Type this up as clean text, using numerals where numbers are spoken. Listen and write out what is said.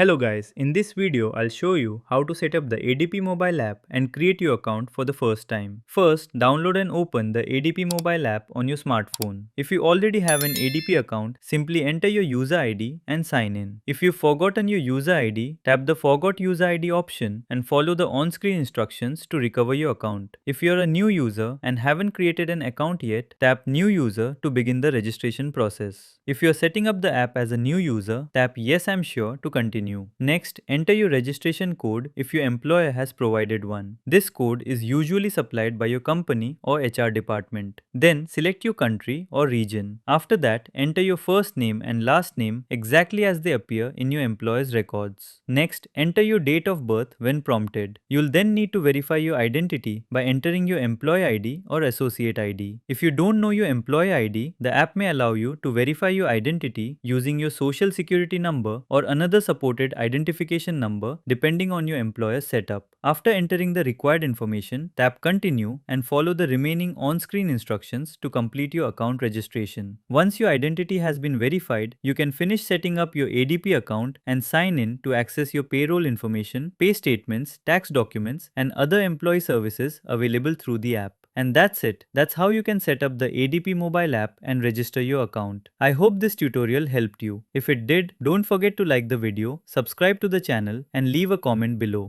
Hello guys, in this video I'll show you how to set up the ADP mobile app and create your account for the first time. First, download and open the ADP mobile app on your smartphone. If you already have an ADP account, simply enter your user ID and sign in. If you've forgotten your user ID, tap the Forgot User ID option and follow the on-screen instructions to recover your account. If you're a new user and haven't created an account yet, tap New User to begin the registration process. If you're setting up the app as a new user, tap Yes, I'm sure to continue. Next, enter your registration code if your employer has provided one. This code is usually supplied by your company or HR department. Then, select your country or region. After that, enter your first name and last name exactly as they appear in your employer's records. Next, enter your date of birth when prompted. You'll then need to verify your identity by entering your employee ID or associate ID. If you don't know your employee ID, the app may allow you to verify your identity using your social security number or another supported identification number depending on your employer's setup. After entering the required information, tap Continue and follow the remaining on-screen instructions to complete your account registration. Once your identity has been verified, you can finish setting up your ADP account and sign in to access your payroll information, pay statements, tax documents, and other employee services available through the app. And that's it. That's how you can set up the ADP mobile app and register your account. I hope this tutorial helped you. If it did, don't forget to like the video, subscribe to the channel, and leave a comment below.